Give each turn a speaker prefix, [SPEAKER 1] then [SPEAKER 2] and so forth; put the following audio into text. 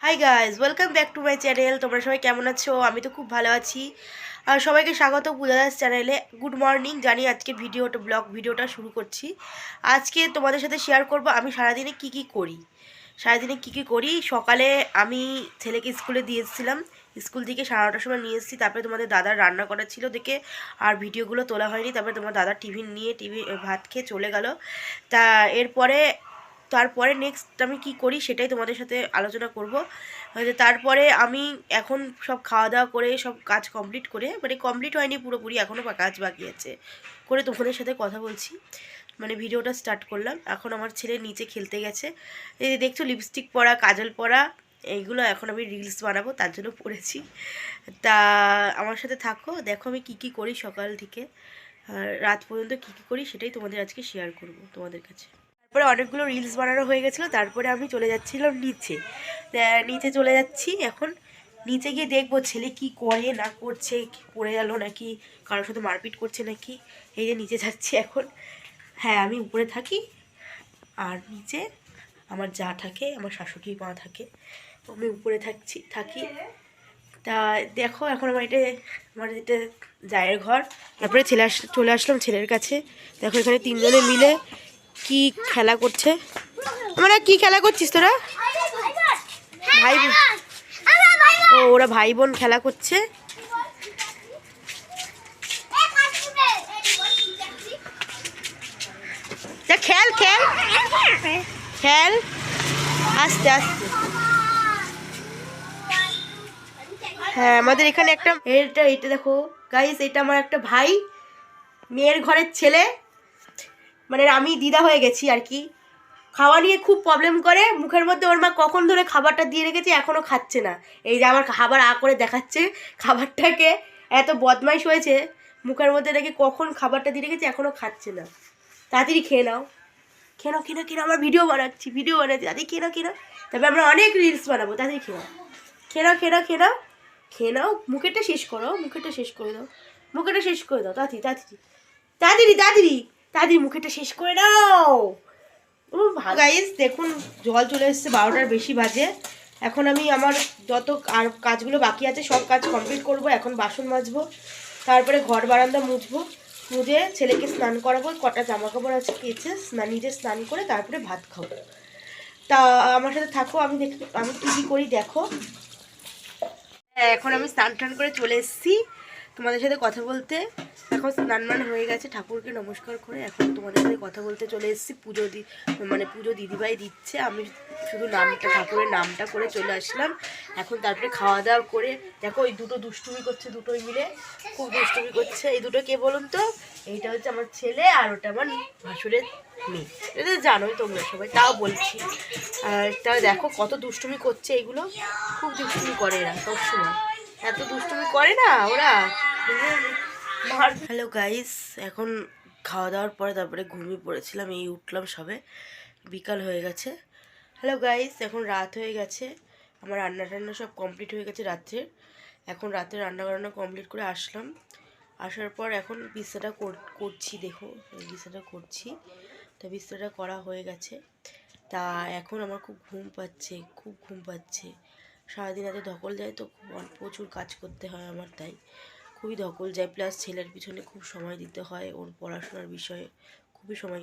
[SPEAKER 1] Hi guys, welcome back to my channel. তোমরা সবাই কেমন আছো? আমি তো খুব ভালো আছি। আর সবাইকে স্বাগত পূজা দাস চ্যানেলে। গুড মর্নিং জানি। আজকে ব্লগ ভিডিওটা শুরু করছি। আজকে তোমাদের সাথে শেয়ার করব আমি সারাদিনে কি করি। সকালে আমি ছেলেকে স্কুলে দিয়ে এসেছিলাম, স্কুল থেকে 9:30টার সময় নিয়ে এসেছি। তারপরে তোমাদের দাদার রান্না করা ছিল দেখে আর ভিডিওগুলো তোলা হয়নি। তারপরে তোমার দাদা টিফিন ভাত খেয়ে চলে গেল। তা তারপরে নেক্সট আমি কি করি সেটাই তোমাদের সাথে আলোচনা করব। তারপরে আমি এখন সব খাওয়া দাওয়া করে সব কাজ কমপ্লিট করে, মানে কমপ্লিট হয়নি পুরোপুরি, এখনও কাজ বাকি আছে, করে তোমাদের সাথে কথা বলছি, মানে ভিডিওটা স্টার্ট করলাম। এখন আমার ছেলে নিচে খেলতে গেছে। এই যে দেখছো লিপস্টিক পরা, কাজল পরা, এইগুলো এখন আমি রিলস বানাবো তার জন্য পড়েছি। তা আমার সাথে থাকো, দেখো আমি কি করি সকাল থেকে রাত পর্যন্ত কি করি সেটাই তোমাদের আজকে শেয়ার করব তোমাদের কাছে। তারপরে অনেকগুলো রিলস বানানো হয়ে গেছিলো। তারপরে আমি চলে যাচ্ছিলাম নিচে চলে যাচ্ছি এখন। নিচে গিয়ে দেখবো ছেলে কি করে না করছে, পড়ে গেল নাকি, কারোর সাথে মারপিট করছে নাকি। এই যে নিচে যাচ্ছি এখন। হ্যাঁ, আমি উপরে থাকি আর নিচে আমার যা থাকে, আমার শাশুড়ি মা থাকে, আমি উপরে থাকি। তা দেখো এখন আমার এটা জায়ের ঘর। তারপরে চলে আসলাম ছেলের কাছে। দেখো এখানে তিনজনে মিলে কি খেলা করছে। আমরা কি খেলা করছিস তোরা? ভাই ও, ওরা ভাই বোন খেলা করছে। খেল খেল খেল আস্তে আস্তে। হ্যাঁ, আমাদের এখানে একটা এটা দেখো গাইস, এটা আমার একটা ভাই, মেয়ের ঘরের ছেলে, মানে আমি দিদা হয়ে গেছি আর কি। খাওয়া নিয়ে খুব প্রবলেম করে, মুখের মধ্যে ওর মা কখন ধরে খাবারটা দিয়ে রেখেছে এখনও খাচ্ছে না। এই যে আমার খাবার করে দেখাচ্ছে খাবারটাকে, এত বদমাইশ হয়েছে, মুখের মধ্যে নাকি কখন খাবারটা দিয়ে রেখেছে এখনও খাচ্ছে না। তাড়াতাড়ি খেয়ে নাও, খেয়ে নাও, আমরা ভিডিও বানাচ্ছি তাড়াতাড়ি খেয়ে নাও। তবে আমরা অনেক রিলস বানাবো, তাড়াতাড়ি খেয়ে নাও। মুখেরটা শেষ করে দাও, তাড়াতাড়ি মুখেরটা শেষ করে নাও। গাইস দেখুন, জল চলে এসেছে, 12টার বেশি বাজে। এখন আমি আমার যত আর কাজগুলো বাকি আছে সব কাজ কমপ্লিট করব। এখন বাসন মাজবো, তারপরে ঘর বারান্দা মুজে ছেলেকে স্নান করাবো, কটা জামা কাপড় আছে কেচে নিজে স্নান করে তারপরে ভাত খাবো। তা আমার সাথে থাকো, আমি কি করি দেখো। এখন আমি স্নান করে চলে এসেছি তোমাদের সাথে কথা বলতে। এখন স্নান হয়ে গেছে, ঠাকুরকে নমস্কার করে এখন তোমাদের সাথে কথা বলতে চলে এসেছি। পুজো দিদিভাই দিচ্ছে, আমি শুধু ঠাকুরের নামটা করে চলে আসলাম। এখন তারপরে খাওয়া দাওয়া করে দেখো ওই দুটো দুষ্টুমি করছে, দুটোই মিলে খুব দুষ্টুমি করছে। এই দুটো কে বলুন তো? এইটা হচ্ছে আমার ছেলে আর ওটা আমার ভাসুরের মেয়ে। এটা জানোই তোমরা সবাই, তাও বলছি। আর তা দেখো কত দুষ্টুমি করছে, এইগুলো খুব দুষ্টুমি করে এরা সবসময়, এত দুষ্টুমি করে না ওরা। হ্যালো গাইস, এখন খাওয়া দাওয়ার পরে তারপরে ঘুমিয়ে পড়েছিলাম, এই উঠলাম সবে, বিকাল হয়ে গেছে। হ্যালো গাইস, এখন রাত হয়ে গেছে, আমার রান্না সব কমপ্লিট হয়ে গেছে রাত্রের। এখন রাতে রান্না কমপ্লিট করে আসলাম। আসার পর এখন বিছানাটা করছি, দেখো এই বিছানাটা করছি। তো বিছানাটা করা হয়ে গেছে। তা এখন আমার খুব ঘুম পাচ্ছে। সারাদিন এত ধকল যায় তো, প্রচুর কাজ করতে হয় আমার, তাই খুবই ধকল যায়। প্লাস ছেলের পিছনে খুব সময় দিতে হয়, ওর পড়াশোনার বিষয়ে খুবই সময়